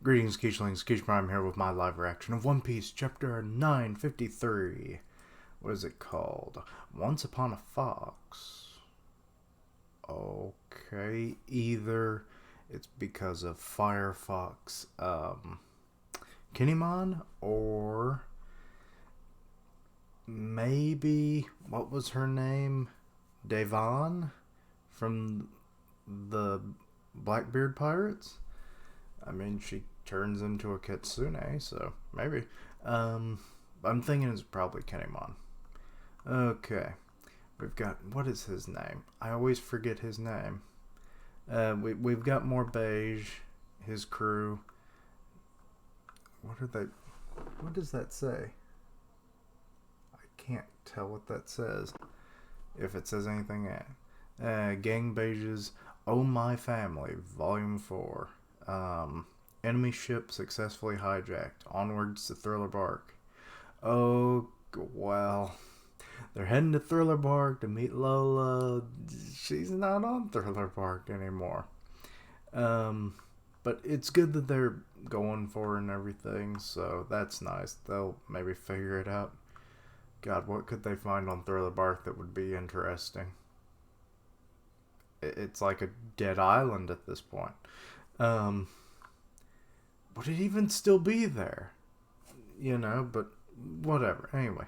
Greetings, Keechlings. Keech Prime here with my live reaction of One Piece, Chapter 953. What is it called? Once Upon a Fox. Okay, either it's because of Firefox, Kinemon, or maybe, what was her name? Devon from the Blackbeard Pirates? I mean, she turns into a Kitsune, so maybe. I'm thinking it's probably Kinemon. Okay. We've got, what is his name? I always forget his name. We've got more beige, his crew. What are they? What does that say? I can't tell what that says. If it says anything yet. Gang Beige's Oh My Family, Volume 4. Enemy ship successfully hijacked. Onwards to Thriller Bark. Oh, well. They're heading to Thriller Bark to meet Lola. She's not on Thriller Bark anymore. But it's good that they're going for her and everything, so that's nice. They'll maybe figure it out. God, what could they find on Thriller Bark that would be interesting? It's like a dead island at this point. Would it even still be there? You know, but whatever. Anyway.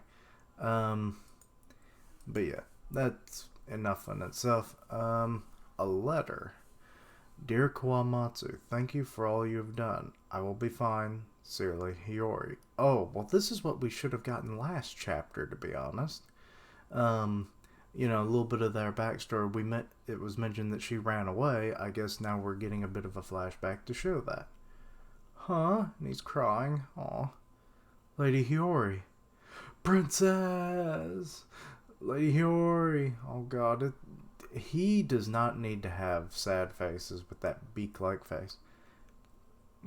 But yeah, that's enough in itself. A letter. Dear Kawamatsu, thank you for all you have done. I will be fine. Sincerely, Hiyori. Oh, well, this is what we should have gotten last chapter, to be honest. You know, a little bit of their backstory. It was mentioned that she ran away. I guess now we're getting a bit of a flashback to show that. Huh? And he's crying. Aw. Lady Hiyori. Princess! Lady Hiyori. Oh god, he does not need to have sad faces with that beak-like face.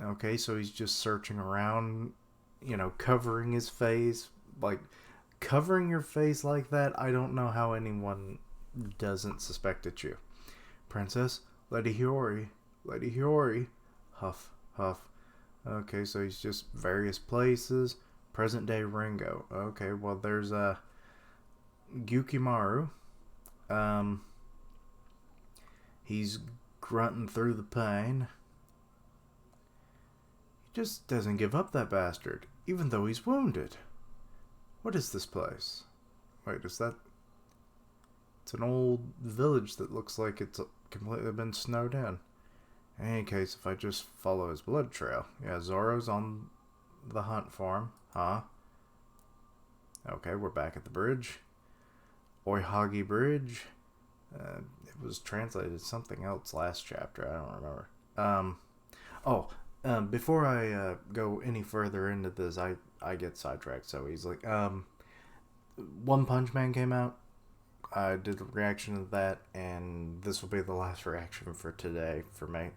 Okay, so he's just searching around, you know, covering his face. Like, covering your face like that, I don't know how anyone doesn't suspect it's you. Princess, Lady Hiyori. Lady Hiyori. Huff, huff. Okay, so he's just various places. Present day Ringo. Okay, well, there's Gyukimaru. He's grunting through the pain. He just doesn't give up, that bastard, even though he's wounded. What is this place? Wait, is that... It's an old village that looks like it's completely been snowed in. In any case, if I just follow his blood trail. Yeah, Zoro's on the hunt for him. Huh? Okay, we're back at the bridge. Oihagi Bridge. It was translated something else last chapter. I don't remember. Before I go any further into this, I get sidetracked so easily. One Punch Man came out. I did a reaction to that, and this will be the last reaction for today for me.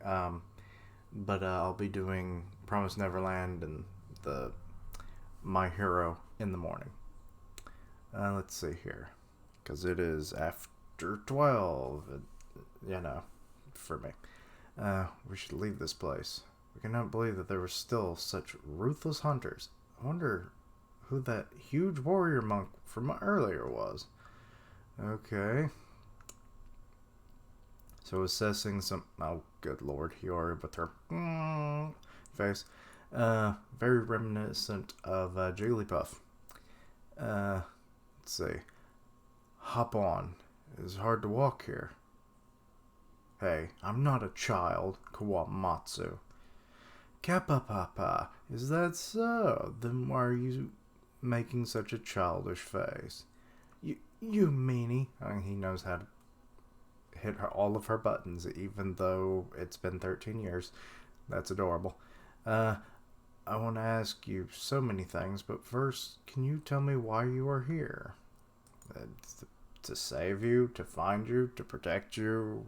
But I'll be doing Promised Neverland and the My Hero in the morning. Let's see here. Because it is after 12, you know, for me. We should leave this place. We cannot believe that there were still such ruthless hunters. I wonder who that huge warrior monk from earlier was. Okay. So assessing some... Oh, good lord, Hiyori with her face. Very reminiscent of Jigglypuff. Let's see. Hop on. It is hard to walk here. Hey, I'm not a child, Kawamatsu. Kappa Papa, is that so? Then why are you making such a childish face? You meanie. I mean, he knows how to hit all of her buttons, even though it's been 13 years. That's adorable. I want to ask you so many things, but first, can you tell me why you are here? To save you, to find you, to protect you.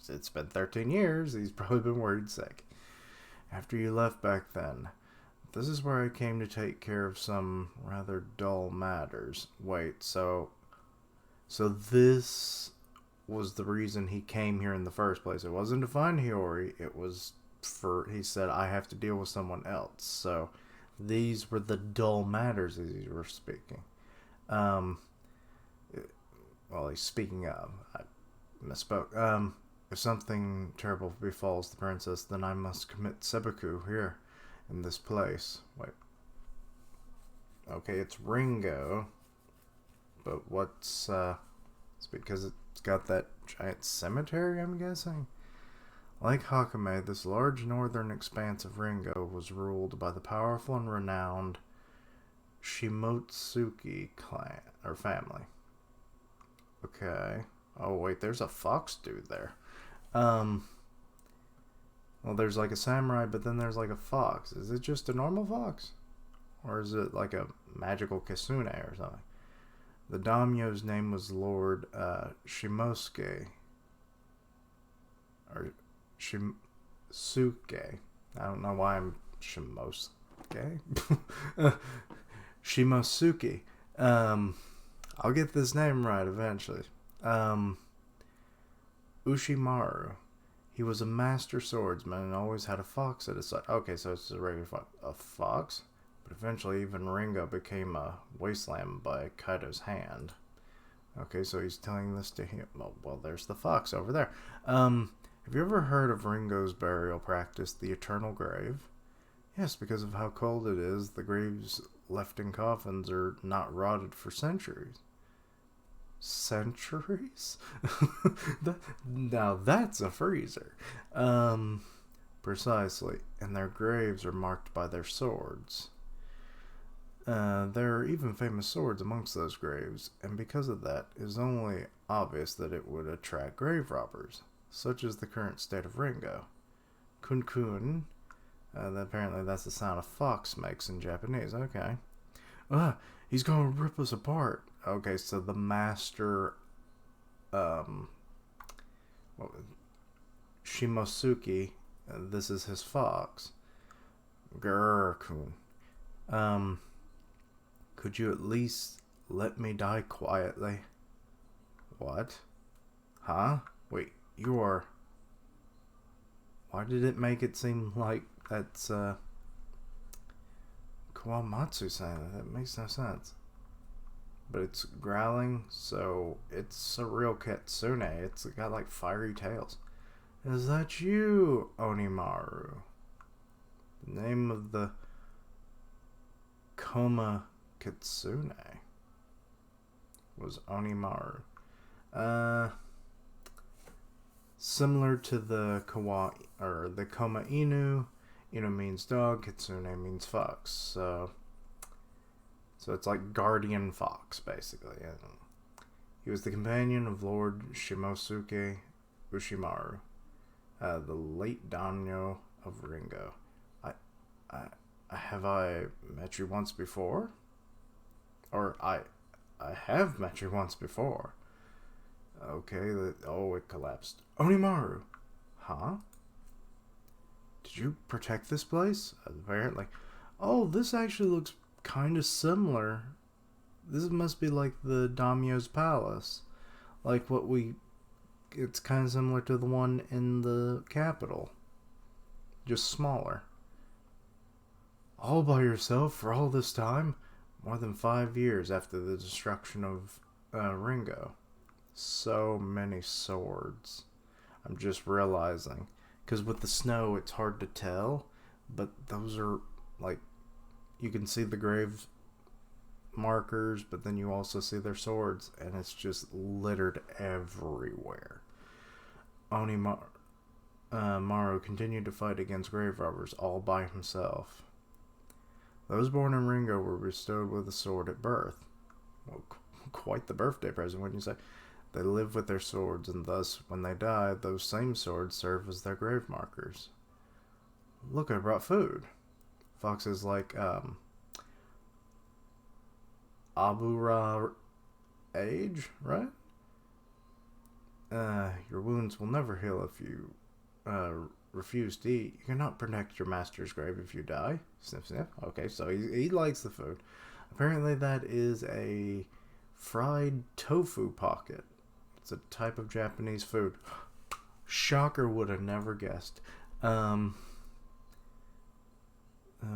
It's been 13 years. He's probably been worried sick. After you left back then, this is where I came to take care of some rather dull matters. Wait, so this was the reason he came here in the first place. It wasn't to find Hiyori. It was he said, I have to deal with someone else. So these were the dull matters as he were speaking. Um, well, he's speaking of. I misspoke. If something terrible befalls the princess, then I must commit seppuku here, in this place. Wait. Okay, it's Ringo. But what's, it's because it's got that giant cemetery, I'm guessing? Like Hakame, this large northern expanse of Ringo was ruled by the powerful and renowned Shimotsuki clan, or family. Okay. Oh, wait, there's a fox dude there. Well, there's like a samurai, but then there's like a fox. Is it just a normal fox? Or is it like a magical Kitsune or something? The daimyo's name was Lord Shimosuke. Or Shimosuke. I don't know why I'm Shimosuke. Shimosuke. I'll get this name right eventually. Ushimaru. He was a master swordsman and always had a fox at his side. Okay, so it's a regular fox. A fox? But eventually even Ringo became a wasteland by Kaido's hand. Okay, so he's telling this to him. Well, there's the fox over there. Have you ever heard of Ringo's burial practice, the eternal grave? Yes, because of how cold it is, the graves left in coffins are not rotted for centuries. Centuries? Now that's a freezer. Precisely. And their graves are marked by their swords. There are even famous swords amongst those graves, and because of that, it is only obvious that it would attract grave robbers, such as the current state of Ringo. Kun-kun. Apparently that's the sound a fox makes in Japanese. Okay. He's gonna rip us apart. Okay, so the master, Shimosuke, this is his fox. Grr-kun. Could you at least let me die quietly? What? Huh? Wait, you are... Why did it make it seem like that's, Kawamatsu saying that? That makes no sense. But it's growling, so it's a real Kitsune. It's got like fiery tails. Is that you, Onimaru? The name of the Koma Kitsune was Onimaru. Similar to the the Koma Inu. Inu means dog, Kitsune means fox. So it's like guardian fox, basically. And he was the companion of Lord Shimosuke Ushimaru, the late daimyo of Ringo. Have I met you once before? Or I have met you once before. Okay, it collapsed. Onimaru! Huh? Did you protect this place? Apparently. Oh, this actually looks kind of similar. This must be like the daimyo's palace. Like it's kind of similar to the one in the capital. Just smaller. All by yourself for all this time? More than 5 years after the destruction of Ringo. So many swords. I'm just realizing. Because with the snow, it's hard to tell. But those are, like, you can see the grave markers, but then you also see their swords. And it's just littered everywhere. Onimaru continued to fight against grave robbers all by himself. Those born in Ringo were bestowed with a sword at birth. Well, quite the birthday present, wouldn't you say? They live with their swords, and thus, when they die, those same swords serve as their grave markers. Look, I brought food. Foxes like, Abura age, right? Your wounds will never heal if you, refuse to eat. You cannot protect your master's grave if you die. Sniff, sniff. Okay, so he likes the food. Apparently that is a fried tofu pocket. It's a type of Japanese food. Shocker, would have never guessed.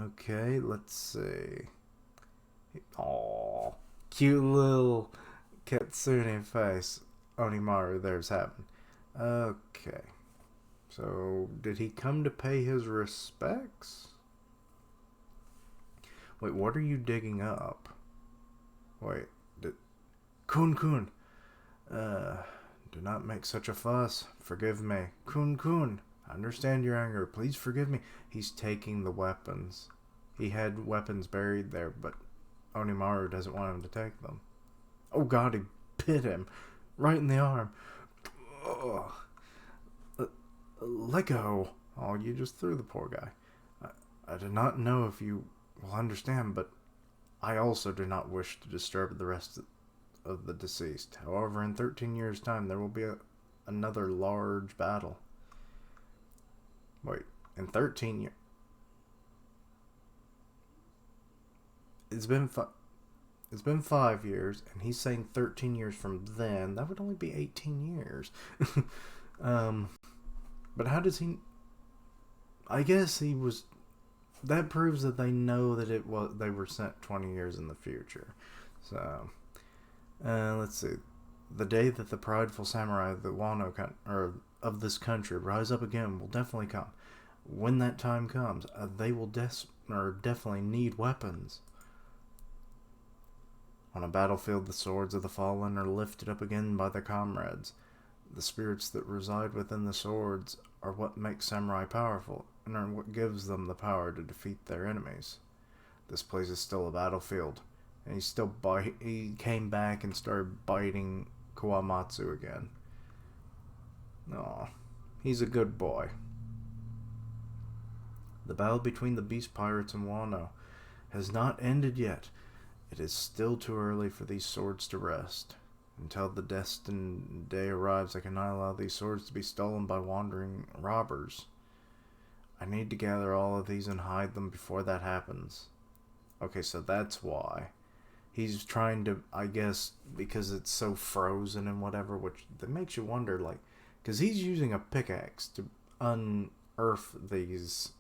Okay, let's see. Aww. Cute little Kitsune face Onimaru there's having. Okay. So, did he come to pay his respects? Wait, what are you digging up? Wait, Kun. Do not make such a fuss. Forgive me. Kun. I understand your anger. Please forgive me. He's taking the weapons. He had weapons buried there, but Onimaru doesn't want him to take them. Oh god, he bit him. Right in the arm. Ugh. Let go. Oh, you just threw the poor guy. I do not know if you will understand, but I also do not wish to disturb the rest of the deceased. However, in 13 years' time, there will be another large battle. Wait, in 13 years? It's been 5 years, and he's saying 13 years from then. That would only be 18 years. But how does he... I guess he was... That proves that they know that they were sent 20 years in the future. So, let's see. The day that the prideful samurai of the of this country rise up again will definitely come. When that time comes, they will definitely need weapons. On a battlefield, the swords of the fallen are lifted up again by their comrades. The spirits that reside within the swords are what makes samurai powerful, and are what gives them the power to defeat their enemies. This place is still a battlefield, and he came back and started biting Kawamatsu again. Aw, he's a good boy. The battle between the beast pirates and Wano has not ended yet. It is still too early for these swords to rest. Until the destined day arrives, I cannot allow these swords to be stolen by wandering robbers. I need to gather all of these and hide them before that happens. Okay, so that's why. He's trying to, I guess, because it's so frozen and whatever, which that makes you wonder, like, because he's using a pickaxe to unearth these,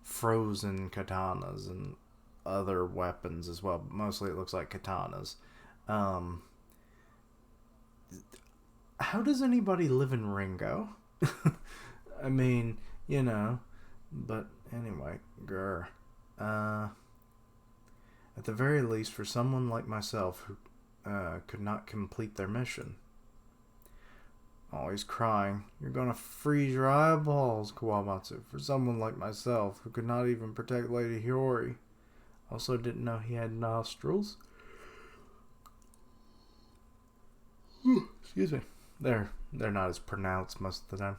frozen katanas and other weapons as well. Mostly it looks like katanas. How does anybody live in Ringo? I mean, but anyway, grr. At the very least, for someone like myself who could not complete their mission. Oh, he's crying. You're gonna freeze your eyeballs, Kawamatsu. For someone like myself who could not even protect Lady Hiyori. Also didn't know he had nostrils. Excuse me. They're not as pronounced most of the time.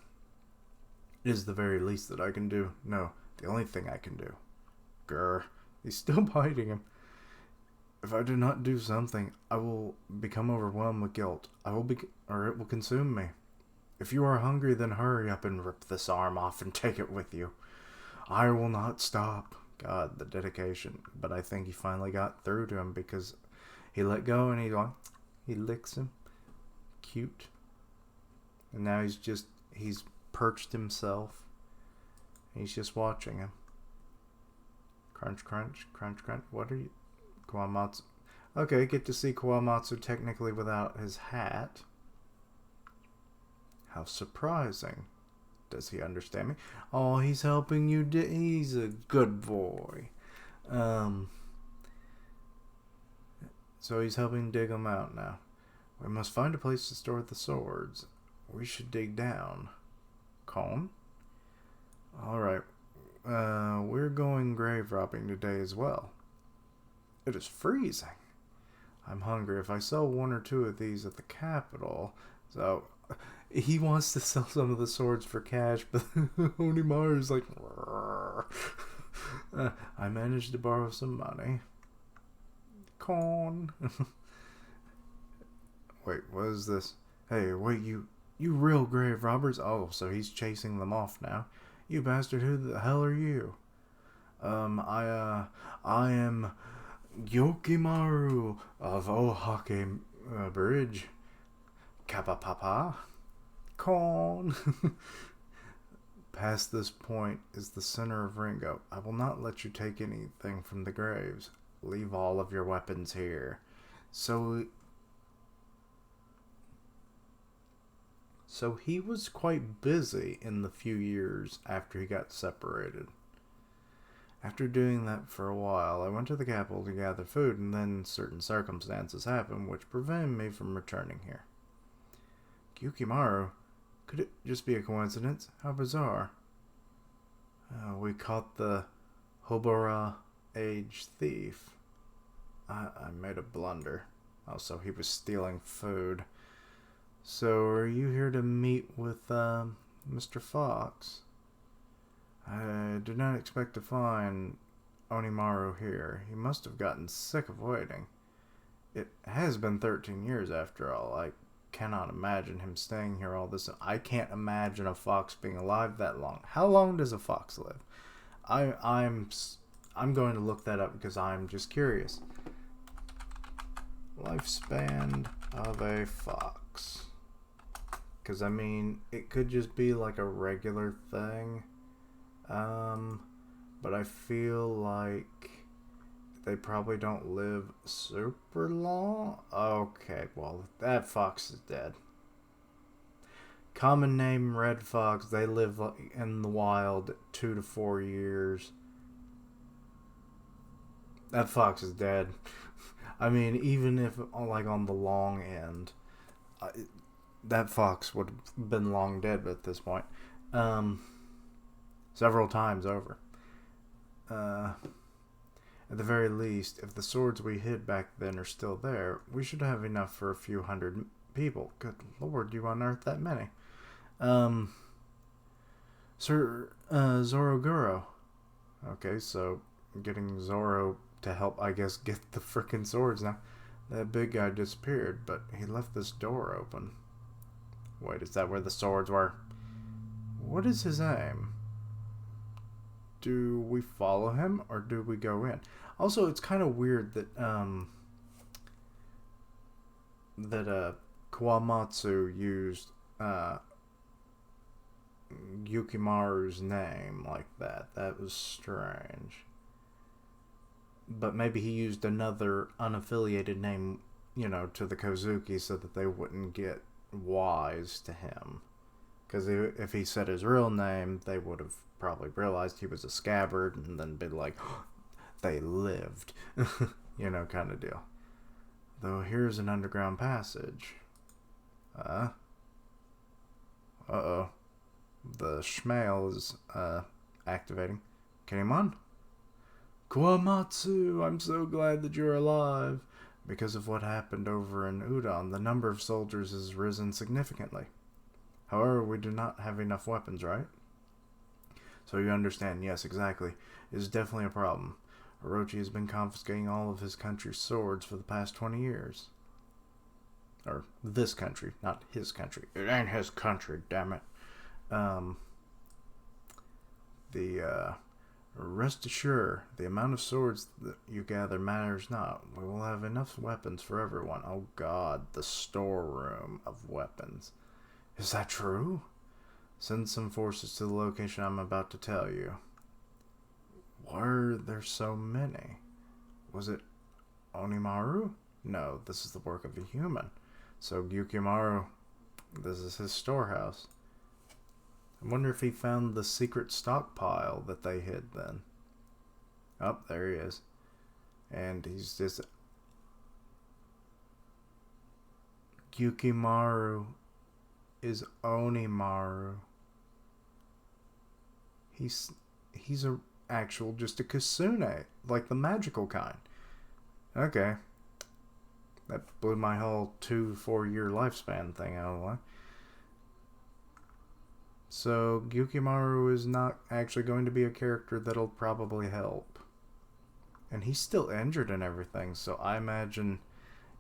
It is the very least that I can do. No, the only thing I can do. Grr. He's still biting him. If I do not do something, I will become overwhelmed with guilt. It will consume me. If you are hungry, then hurry up and rip this arm off and take it with you. I will not stop. God, the dedication. But I think he finally got through to him because he let go and he licks him. Cute. And now he's perched himself. He's just watching him. Crunch, crunch, crunch, crunch. What are you? Kawamatsu. Okay, get to see Kawamatsu technically without his hat. How surprising. Does he understand me? Oh, he's helping you. He's a good boy. So he's helping dig them out now. We must find a place to store the swords. We should dig down. Calm. Alright. We're going grave robbing today as well. It is freezing. I'm hungry. If I sell one or two of these at the capital... So, he wants to sell some of the swords for cash, but Onimaru's like... I managed to borrow some money. Corn. Wait, what is this? Hey, wait, you real grave robbers? Oh, so he's chasing them off now. You bastard, who the hell are you? I am Yokimaru of Ohake Bridge. Kappa Papa. Corn. past this point is the center of Ringo. I will not let you take anything from the graves. Leave all of your weapons here. So he was quite busy in the few years after he got separated. After doing that for a while, I went to the capital to gather food, and then certain circumstances happened which prevented me from returning here. Gyukimaru? Could it just be a coincidence? How bizarre. We caught the Hobara age thief. I made a blunder. Oh, so he was stealing food. So, are you here to meet with, Mr. Fox? I did not expect to find Onimaru here. He must have gotten sick of waiting. It has been 13 years after all. I cannot imagine him staying here all this. I can't imagine a fox being alive that long. How long does a fox live? I'm going to look that up because I'm just curious. Lifespan of a fox. Because, I mean, it could just be like a regular thing. But I feel like they probably don't live super long. Okay, well, that fox is dead. Common name red fox. They live in the wild 2 to 4 years. That fox is dead. I mean, even if, like, on the long end, that fox would have been long dead at this point. Several times over. At the very least, if the swords we hid back then are still there, we should have enough for a few hundred people. Good lord, you unearthed that many. Sir, Zoroguro. Okay, so getting Zoro to help, I guess, get the frickin' swords now. That big guy disappeared, but he left this door open. Wait, is that where the swords were? What is his aim? Do we follow him or do we go in? Also, it's kind of weird that Kawamatsu used Yukimaru's name like that. That was strange. But maybe he used another unaffiliated name, to the Kozuki so that they wouldn't get wise to him. Because if he said his real name, they would have probably realized he was a scabbard and then be like, oh, they lived. Kind of deal. Though here's an underground passage. Uh-oh. The schmail is, activating. Came on? Kawamatsu, I'm so glad that you're alive. Because of what happened over in Udon, the number of soldiers has risen significantly. However, we do not have enough weapons, right? So you understand, yes, exactly. It is definitely a problem. Orochi has been confiscating all of his country's swords for the past 20 years. Or this country, not his country. It ain't his country, damn it. Rest assured, the amount of swords that you gather matters not. We will have enough weapons for everyone. Oh god, the storeroom of weapons. Is that true? Send some forces to the location I'm about to tell you. Why are there so many? Was it Onimaru? No, this is the work of a human. So Gyukimaru, this is his storehouse. I wonder if he found the secret stockpile that they hid then. Oh, there he is. And he's just... Gyukimaru is Onimaru. He's a actual, just a Kitsune, like the magical kind. Okay. That blew my whole 2-4 year lifespan thing out of the way. So, Gyukimaru is not actually going to be a character that'll probably help. And he's still injured and everything, so I imagine,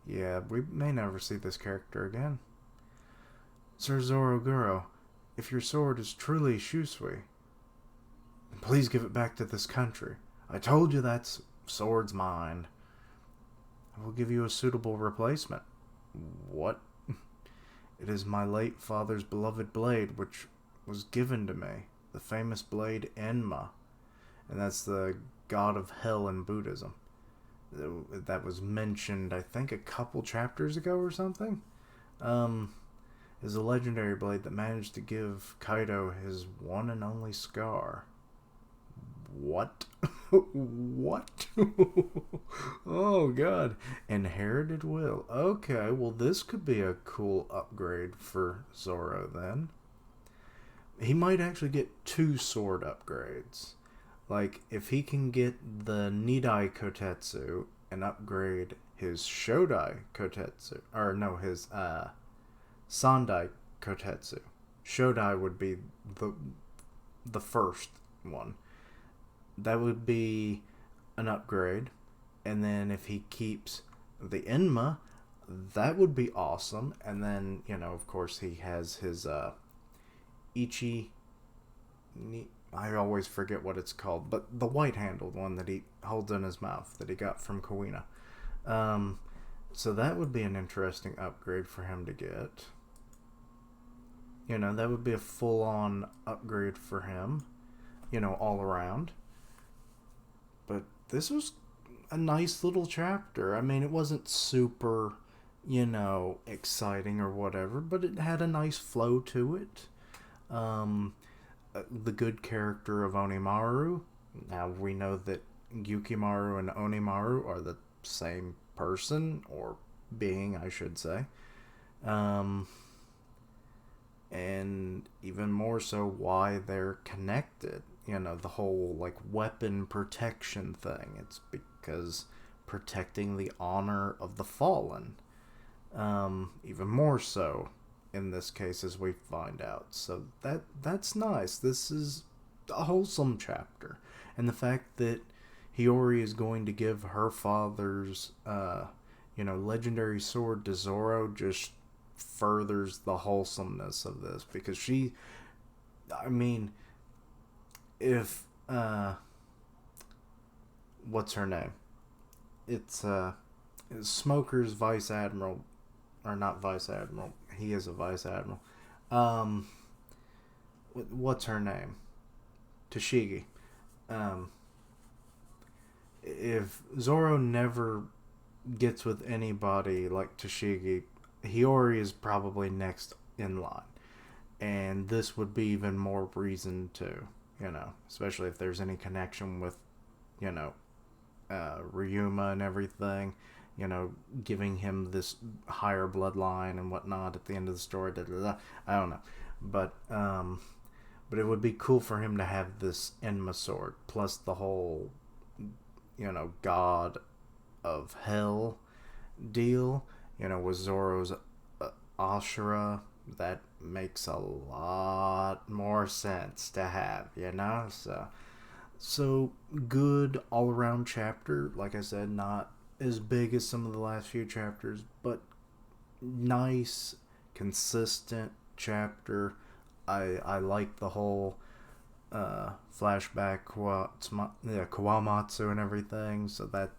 yeah, we may never see this character again. Sir Zoroguro, if your sword is truly Shusui, then please give it back to this country. I told you that sword's mine. I will give you a suitable replacement. What? It is my late father's beloved blade, which was given to me. the famous blade Enma, and that's the god of hell in Buddhism. That was mentioned, I think, a couple chapters ago or something. Is a legendary blade that managed to give Kaido his one and only scar. What? What? Oh god. Inherited will. Okay, well this could be a cool upgrade for Zoro then. He might actually get 2 sword upgrades. Like, if he can get the Nidai Kotetsu and upgrade his Shodai Kotetsu, or no, his Sandai Kotetsu. Shodai would be the first one. That would be an upgrade. And then if he keeps the Enma, that would be awesome. And then, of course, he has his Ichi... I always forget what it's called, but the white-handled one that he holds in his mouth that he got from Kawina. So that would be an interesting upgrade for him to get. That would be a full-on upgrade for him, all around. But this was a nice little chapter. I mean, it wasn't super, exciting or whatever, but it had a nice flow to it. The good character of Onimaru. Now we know that Yukimaru and Onimaru are the same person, or being, I should say. And even more so why they're connected. The whole, weapon protection thing. It's because protecting the honor of the fallen. Even more so in this case, as we find out. So that's nice. This is a wholesome chapter. And the fact that Hiyori is going to give her father's, legendary sword to Zoro just furthers the wholesomeness of this. Because if, what's her name? It's Smoker's Vice Admiral, or not Vice Admiral. He is a Vice Admiral. What's her name? Tashigi. If Zoro never gets with anybody like Tashigi, Hiyori is probably next in line. And this would be even more reason to, especially if there's any connection with, Ryuma and everything. Giving him this higher bloodline and whatnot at the end of the story. I don't know. But it would be cool for him to have this Enma sword, plus the whole, god of hell deal, with Zoro's Ashura. That makes a lot more sense to have, So good all-around chapter. Like I said, not as big as some of the last few chapters, but nice, consistent chapter. I like the whole flashback Kawamatsu and everything, so that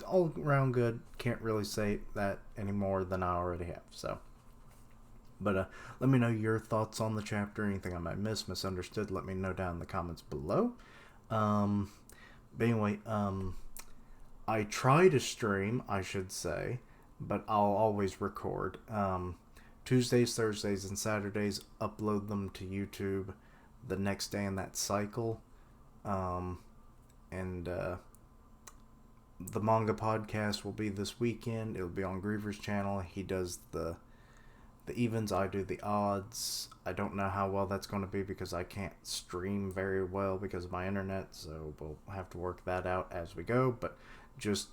all around good. Can't really say that any more than I already have. So, but let me know your thoughts on the chapter. Anything I might misunderstood, let me know down in the comments below. But anyway, I try to stream, I should say, but I'll always record. Tuesdays, Thursdays, and Saturdays, upload them to YouTube the next day in that cycle. The manga podcast will be this weekend. It'll be on Griever's channel. He does the evens, I do the odds. I don't know how well that's going to be because I can't stream very well because of my internet, so we'll have to work that out as we go. But just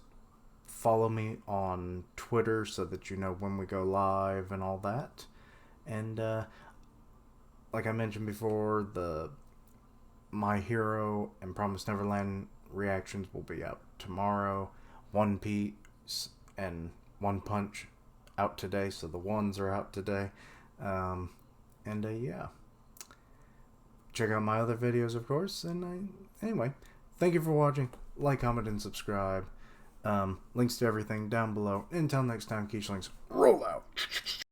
follow me on Twitter so that you know when we go live and all that. And like I mentioned before, the My Hero and Promised Neverland reactions will be out tomorrow. One Piece and One Punch out today, so the ones are out today. Yeah, check out my other videos, of course. And anyway, thank you for watching. Like, comment, and subscribe. Links to everything down below. Until next time, Keishlings, roll out.